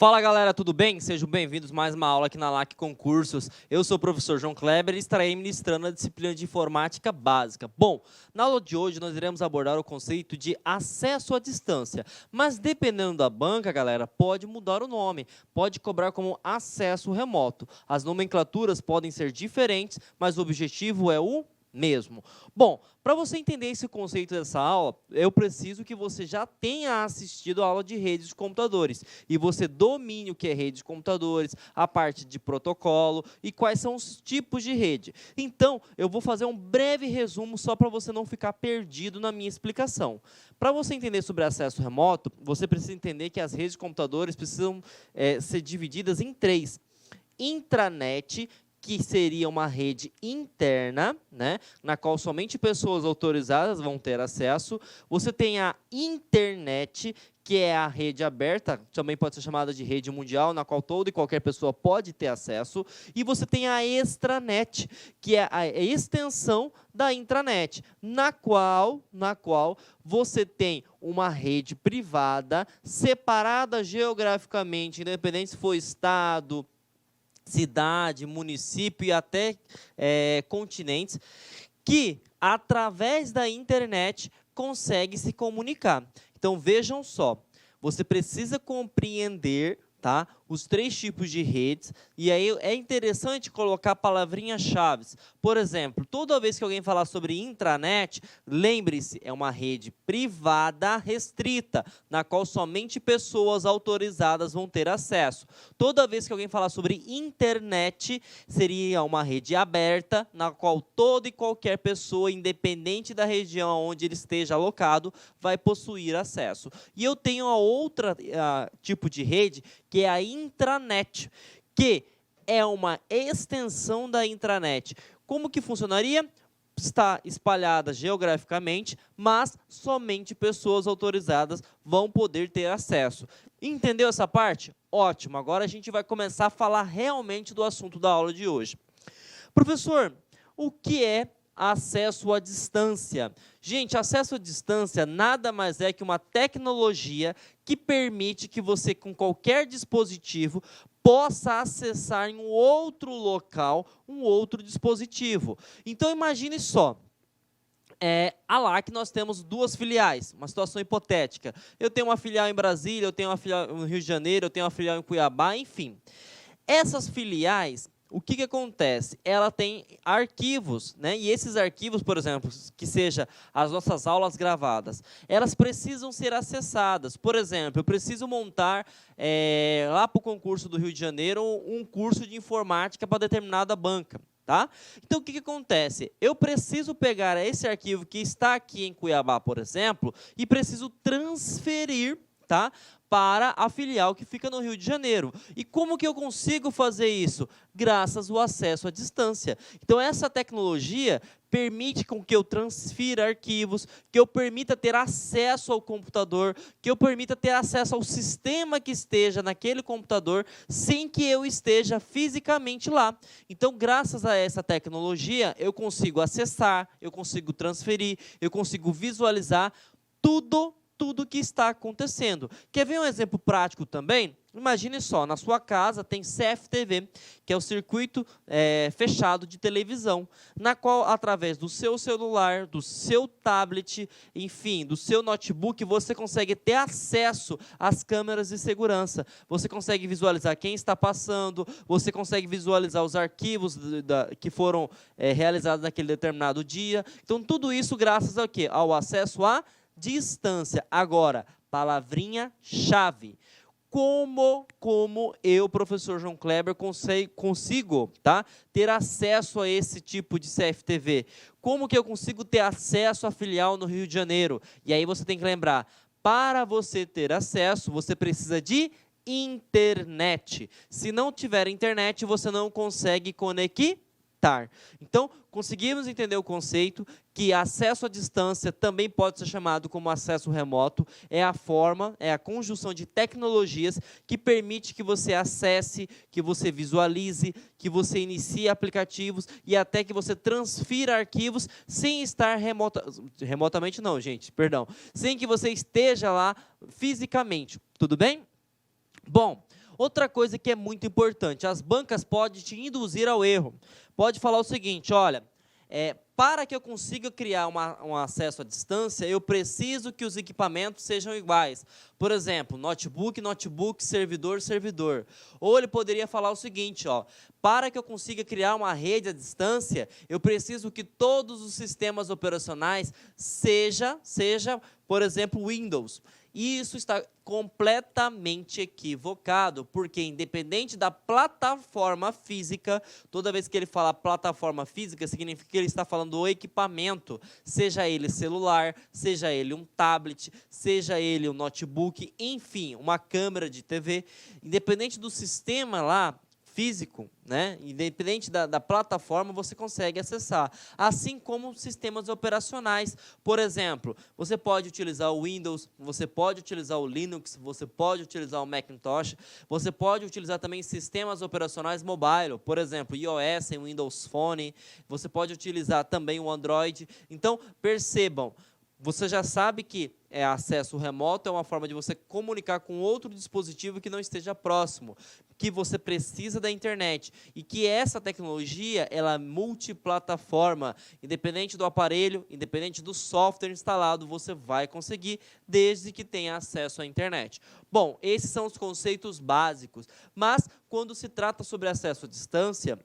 Fala galera, tudo bem? Sejam bem-vindos a mais uma aula aqui na LAC Concursos. Eu sou o professor João Kleber e estarei ministrando a disciplina de Informática Básica. Bom, na aula de hoje nós iremos abordar o conceito de acesso à distância, mas dependendo da banca, galera, pode mudar o nome, pode cobrar como acesso remoto. As nomenclaturas podem ser diferentes, mas o objetivo é o mesmo. Bom, para você entender esse conceito dessa aula, eu preciso que você já tenha assistido a aula de redes de computadores e você domine o que é rede de computadores, a parte de protocolo e quais são os tipos de rede. Então, eu vou fazer um breve resumo só para você não ficar perdido na minha explicação. Para você entender sobre acesso remoto, você precisa entender que as redes de computadores precisam ser divididas em três: intranet, que seria uma rede interna, né, na qual somente pessoas autorizadas vão ter acesso. Você tem a internet, que é a rede aberta, também pode ser chamada de rede mundial, na qual toda e qualquer pessoa pode ter acesso. E você tem a extranet, que é a extensão da intranet, na qual você tem uma rede privada, separada geograficamente, independente se for estado, cidade, município e até continentes, que, através da internet, consegue se comunicar. Então, vejam só, você precisa compreender, tá, os três tipos de redes, e aí é interessante colocar palavrinhas-chave. Por exemplo, toda vez que alguém falar sobre intranet, lembre-se, é uma rede privada restrita, na qual somente pessoas autorizadas vão ter acesso. Toda vez que alguém falar sobre internet, seria uma rede aberta, na qual toda e qualquer pessoa, independente da região onde ele esteja alocado, vai possuir acesso. E eu tenho a outra tipo de rede, que é a intranet, que é uma extensão da intranet. Como que funcionaria? Está espalhada geograficamente, mas somente pessoas autorizadas vão poder ter acesso. Entendeu essa parte? Ótimo, agora a gente vai começar a falar realmente do assunto da aula de hoje. Professor, o que é acesso à distância? Gente, acesso à distância nada mais é que uma tecnologia que permite que você, com qualquer dispositivo, possa acessar em um outro local, um outro dispositivo. Então, imagine só. A LAC, nós temos duas filiais, uma situação hipotética. Eu tenho uma filial em Brasília, eu tenho uma filial no Rio de Janeiro, eu tenho uma filial em Cuiabá, enfim. Essas filiais, o que acontece? Ela tem arquivos, né? E esses arquivos, por exemplo, que seja as nossas aulas gravadas, elas precisam ser acessadas. Por exemplo, eu preciso montar lá para o concurso do Rio de Janeiro um curso de informática para determinada banca. Tá? Então, o que acontece? Eu preciso pegar esse arquivo que está aqui em Cuiabá, por exemplo, e preciso transferir, tá, para a filial que fica no Rio de Janeiro. E como que eu consigo fazer isso? Graças ao acesso à distância. Então, essa tecnologia permite com que eu transfira arquivos, que eu permita ter acesso ao computador, que eu permita ter acesso ao sistema que esteja naquele computador, sem que eu esteja fisicamente lá. Então, graças a essa tecnologia, eu consigo acessar, eu consigo transferir, eu consigo visualizar tudo que está acontecendo. Quer ver um exemplo prático também? Imagine só, na sua casa tem CFTV, que é o circuito fechado de televisão, na qual, através do seu celular, do seu tablet, enfim, do seu notebook, você consegue ter acesso às câmeras de segurança. Você consegue visualizar quem está passando, você consegue visualizar os arquivos que foram realizados naquele determinado dia. Então, tudo isso graças ao quê? Ao acesso à distância. Agora, palavrinha-chave. Como eu, professor João Kleber, consigo, tá, ter acesso a esse tipo de CFTV? Como que eu consigo ter acesso à filial no Rio de Janeiro? E aí você tem que lembrar, para você ter acesso, você precisa de internet. Se não tiver internet, você não consegue conectar. Então, conseguimos entender o conceito que acesso à distância também pode ser chamado como acesso remoto. É a conjunção de tecnologias que permite que você acesse, que você visualize, que você inicie aplicativos e até que você transfira arquivos sem estar remotamente não, gente, perdão, sem que você esteja lá fisicamente. Tudo bem? Bom, Outra coisa que é muito importante, as bancas podem te induzir ao erro. Pode falar o seguinte, olha, para que eu consiga criar um acesso à distância, eu preciso que os equipamentos sejam iguais. Por exemplo, notebook, notebook, servidor, servidor. Ou ele poderia falar o seguinte, ó, para que eu consiga criar uma rede à distância, eu preciso que todos os sistemas operacionais seja, por exemplo, Windows. Isso está completamente equivocado, porque independente da plataforma física, toda vez que ele fala plataforma física, significa que ele está falando do equipamento, seja ele celular, seja ele um tablet, seja ele um notebook, enfim, uma câmera de TV, independente do sistema lá, físico, né? Independente da plataforma, você consegue acessar. Assim como sistemas operacionais. Por exemplo, você pode utilizar o Windows, você pode utilizar o Linux, você pode utilizar o Macintosh, você pode utilizar também sistemas operacionais mobile, por exemplo, iOS, Windows Phone, você pode utilizar também o Android. Então, percebam, você já sabe que acesso remoto é uma forma de você comunicar com outro dispositivo que não esteja próximo, que você precisa da internet e que essa tecnologia ela é multiplataforma, independente do aparelho, independente do software instalado, você vai conseguir desde que tenha acesso à internet. Bom, esses são os conceitos básicos, mas quando se trata sobre acesso à distância,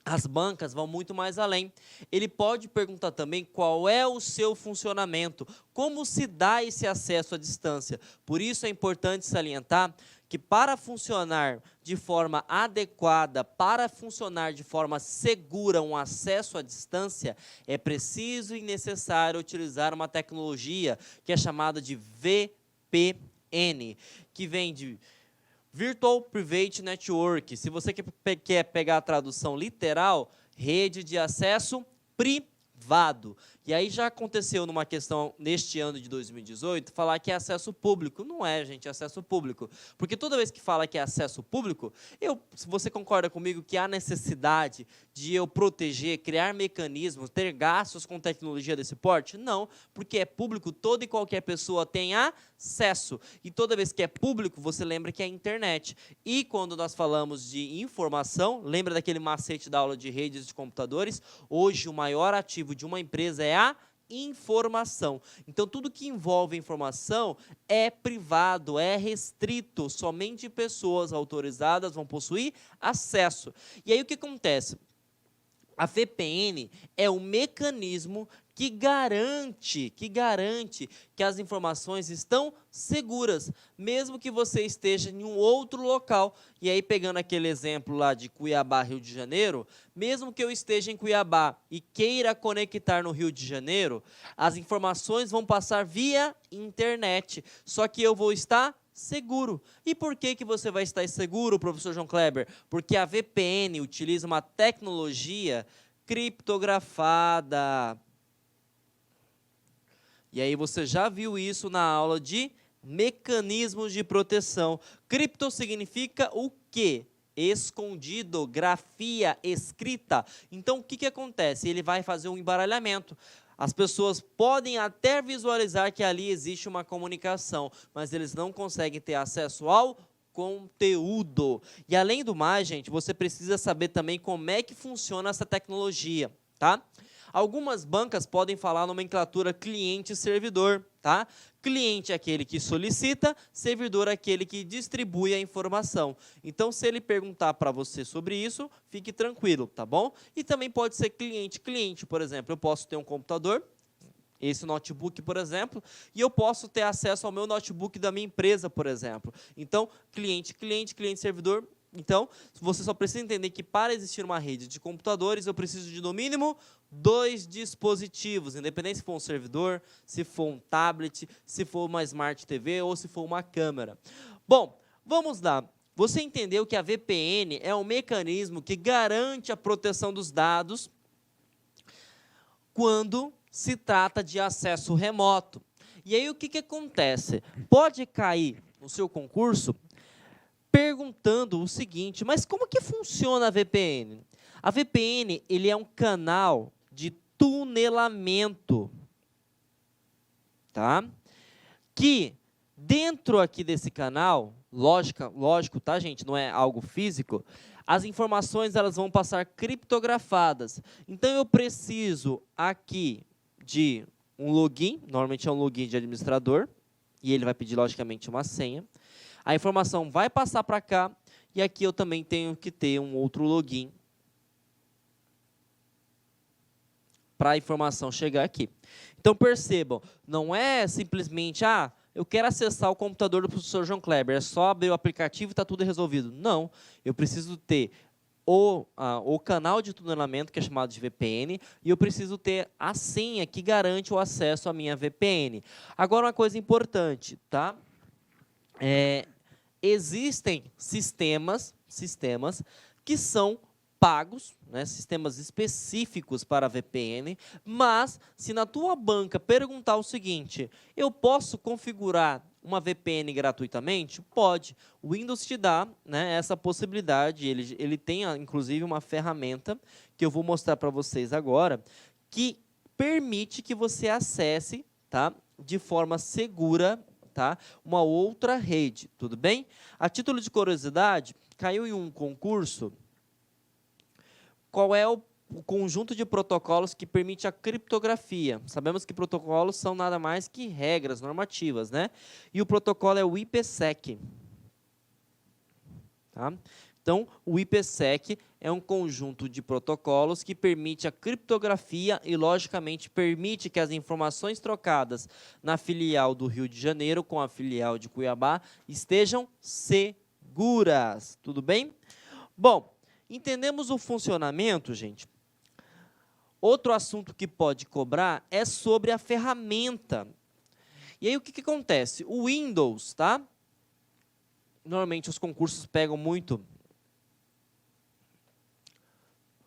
as bancas vão muito mais além. Ele pode perguntar também qual é o seu funcionamento, como se dá esse acesso à distância. Por isso é importante salientar que para funcionar de forma adequada, para funcionar de forma segura um acesso à distância, é preciso e necessário utilizar uma tecnologia que é chamada de VPN, que vem de Virtual Private Network. Se você quer pegar a tradução literal, rede de acesso privado. E aí já aconteceu numa questão, neste ano de 2018, falar que é acesso público. Não é, gente, é acesso público. Porque toda vez que fala que é acesso público, se você concorda comigo que há necessidade de eu proteger, criar mecanismos, ter gastos com tecnologia desse porte? Não, porque é público, toda e qualquer pessoa tem acesso. E toda vez que é público, você lembra que é internet. E quando nós falamos de informação, lembra daquele macete da aula de redes de computadores? Hoje, o maior ativo de uma empresa é a informação. Então, tudo que envolve informação é privado, é restrito. Somente pessoas autorizadas vão possuir acesso. E aí, o que acontece? A VPN é um mecanismo que garante que as informações estão seguras, mesmo que você esteja em um outro local. E aí, pegando aquele exemplo lá de Cuiabá, Rio de Janeiro, mesmo que eu esteja em Cuiabá e queira conectar no Rio de Janeiro, as informações vão passar via internet, só que eu vou estar seguro. E por que você vai estar seguro, professor João Kleber? Porque a VPN utiliza uma tecnologia criptografada. E aí você já viu isso na aula de mecanismos de proteção. Cripto significa o quê? Escondido, grafia, escrita. Então, o que acontece? Ele vai fazer um embaralhamento. As pessoas podem até visualizar que ali existe uma comunicação, mas eles não conseguem ter acesso ao conteúdo. E além do mais, gente, você precisa saber também como é que funciona essa tecnologia, tá? Algumas bancas podem falar nomenclatura cliente-servidor, tá? Cliente é aquele que solicita, servidor é aquele que distribui a informação. Então, se ele perguntar para você sobre isso, fique tranquilo, tá bom? E também pode ser cliente-cliente, por exemplo. Eu posso ter um computador, esse notebook, por exemplo, e eu posso ter acesso ao meu notebook da minha empresa, por exemplo. Então, cliente-cliente, cliente-servidor. Então, você só precisa entender que para existir uma rede de computadores, eu preciso de, no mínimo, 2 dispositivos, independente se for um servidor, se for um tablet, se for uma Smart TV ou se for uma câmera. Bom, vamos lá. Você entendeu que a VPN é um mecanismo que garante a proteção dos dados quando se trata de acesso remoto. E aí o que acontece? Pode cair no seu concurso perguntando o seguinte, mas como que funciona a VPN? A VPN, ele é um canal de tunelamento, tá? Que dentro aqui desse canal, lógico, tá, gente? Não é algo físico. As informações elas vão passar criptografadas. Então, eu preciso aqui de um login, normalmente é um login de administrador, e ele vai pedir, logicamente, uma senha. A informação vai passar para cá, e aqui eu também tenho que ter um outro login para a informação chegar aqui. Então, percebam, não é simplesmente, eu quero acessar o computador do professor João Kleber, é só abrir o aplicativo e está tudo resolvido. Não, eu preciso ter o canal de tunelamento, que é chamado de VPN, e eu preciso ter a senha que garante o acesso à minha VPN. Agora, uma coisa importante, tá? Existem sistemas que são pagos, né, sistemas específicos para VPN, mas se na tua banca perguntar o seguinte, eu posso configurar uma VPN gratuitamente? Pode. O Windows te dá, né, essa possibilidade, ele tem inclusive uma ferramenta que eu vou mostrar para vocês agora, que permite que você acesse, tá, de forma segura, tá, uma outra rede, tudo bem? A título de curiosidade, caiu em um concurso, qual é o conjunto de protocolos que permite a criptografia? Sabemos que protocolos são nada mais que regras normativas, né? E o protocolo é o IPsec. Tá? Então, o IPsec é um conjunto de protocolos que permite a criptografia e, logicamente, permite que as informações trocadas na filial do Rio de Janeiro com a filial de Cuiabá estejam seguras. Tudo bem? Bom, entendemos o funcionamento, gente? Outro assunto que pode cobrar é sobre a ferramenta. E aí, o que acontece? O Windows, tá? Normalmente, os concursos pegam muito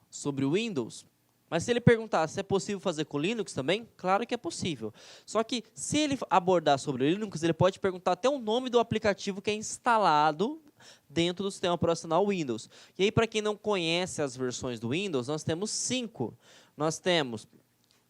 sobre o Windows, mas se ele perguntar se é possível fazer com Linux também, claro que é possível. Só que, se ele abordar sobre o Linux, ele pode perguntar até o nome do aplicativo que é instalado dentro do sistema operacional Windows. E aí, para quem não conhece as versões do Windows, nós temos 5. Nós temos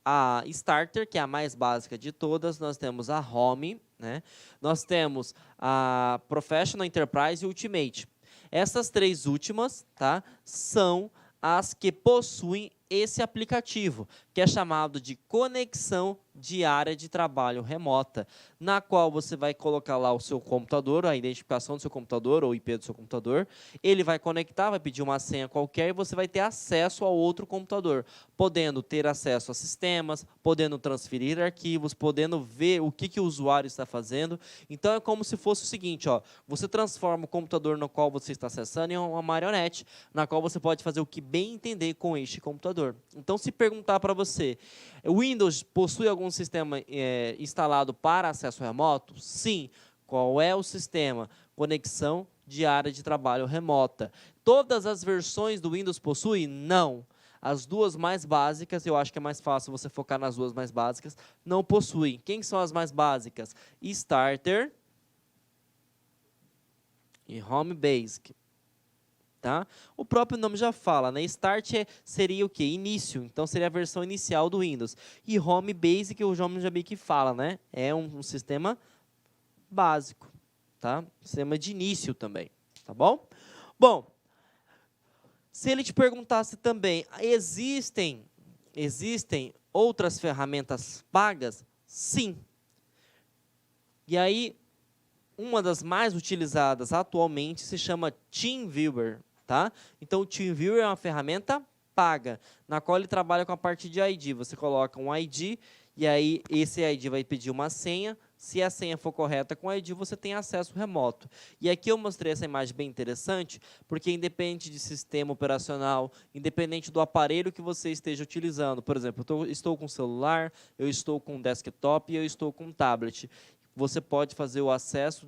a Starter, que é a mais básica de todas, nós temos a Home, né? Nós temos a Professional, Enterprise e Ultimate. Essas 3 últimas, tá, são as que possuem esse aplicativo, que é chamado de conexão de área de trabalho remota, na qual você vai colocar lá o seu computador, a identificação do seu computador ou IP do seu computador, ele vai conectar, vai pedir uma senha qualquer e você vai ter acesso ao outro computador, podendo ter acesso a sistemas, podendo transferir arquivos, podendo ver o que o usuário está fazendo. Então, é como se fosse o seguinte, você transforma o computador no qual você está acessando em uma marionete, na qual você pode fazer o que bem entender com este computador. Então, se perguntar para você, o Windows possui algum sistema instalado para acesso remoto? Sim. Qual é o sistema? Conexão de área de trabalho remota. Todas as versões do Windows possuem? Não. As 2 mais básicas, eu acho que é mais fácil você focar nas 2 mais básicas, não possuem. Quem são as mais básicas? Starter e Home Basic. Tá? O próprio nome já fala, né? Start seria o quê? Início, então seria a versão inicial do Windows. E Home Basic, o nome já meio que fala, né? É um sistema básico, tá? Sistema de início também, tá bom? Bom, se ele te perguntasse também, existem outras ferramentas pagas? Sim. E aí, uma das mais utilizadas atualmente se chama TeamViewer. Tá? Então, o TeamViewer é uma ferramenta paga, na qual ele trabalha com a parte de ID. Você coloca um ID, e aí esse ID vai pedir uma senha. Se a senha for correta com o ID, você tem acesso remoto. E aqui eu mostrei essa imagem bem interessante, porque independente de sistema operacional, independente do aparelho que você esteja utilizando, por exemplo, eu estou com celular, eu estou com desktop e eu estou com tablet. Você pode fazer o acesso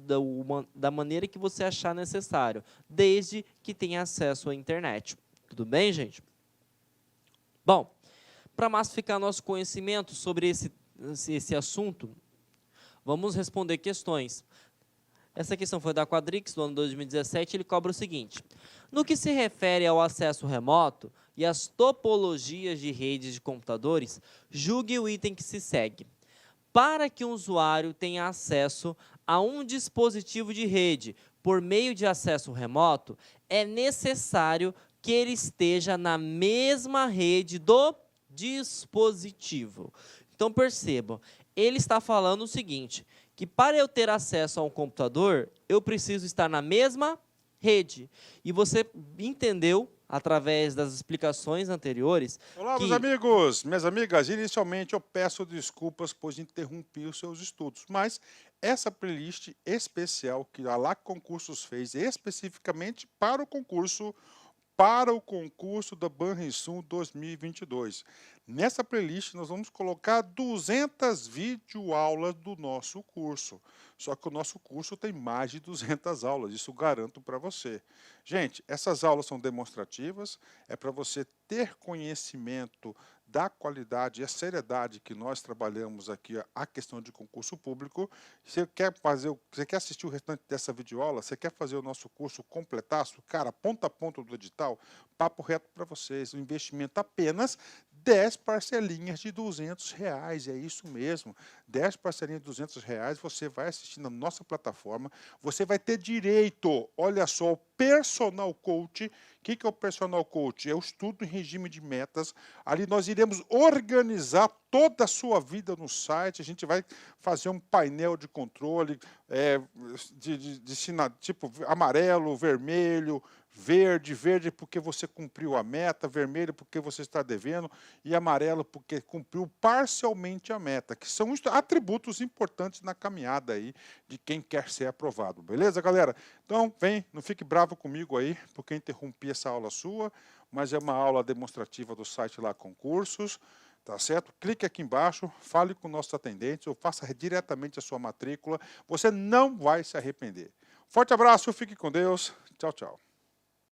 da maneira que você achar necessário, desde que tenha acesso à internet. Tudo bem, gente? Bom, para massificar nosso conhecimento sobre esse assunto, vamos responder questões. Essa questão foi da Quadrix, do ano 2017, ele cobra o seguinte. No que se refere ao acesso remoto e às topologias de redes de computadores, julgue o item que se segue. Para que um usuário tenha acesso a um dispositivo de rede por meio de acesso remoto, é necessário que ele esteja na mesma rede do dispositivo. Então, percebam, ele está falando o seguinte, que para eu ter acesso a um computador, eu preciso estar na mesma rede. E você entendeu, através das explicações anteriores, Olá, meus que... amigos, minhas amigas. Inicialmente eu peço desculpas por interromper os seus estudos, mas essa playlist especial que a LAC Concursos fez especificamente para o concurso da Banrisul 2022. Nessa playlist nós vamos colocar 200 videoaulas do nosso curso. Só que o nosso curso tem mais de 200 aulas, isso garanto para você. Gente, essas aulas são demonstrativas, é para você ter conhecimento da qualidade e a seriedade que nós trabalhamos aqui a questão de concurso público. Você quer assistir o restante dessa videoaula? Você quer fazer o nosso curso completaço? Cara, ponta a ponta do edital, papo reto para vocês, um investimento apenas 10 parcelinhas de R$ 200, é isso mesmo. 10 parcelinhas de R$ 200, você vai assistir na nossa plataforma, você vai ter direito, olha só, o personal coach. O que é o personal coach? É o estudo em regime de metas. Ali nós iremos organizar toda a sua vida no site, a gente vai fazer um painel de controle tipo amarelo, vermelho, verde porque você cumpriu a meta, vermelho porque você está devendo e amarelo porque cumpriu parcialmente a meta, que são atributos importantes na caminhada aí de quem quer ser aprovado. Beleza, galera? Então, vem, não fique bravo comigo aí, porque eu interrompi essa aula sua, mas é uma aula demonstrativa do site lá Concursos. Tá certo? Clique aqui embaixo, fale com nossos atendentes ou faça diretamente a sua matrícula. Você não vai se arrepender. Forte abraço, fique com Deus. Tchau, tchau.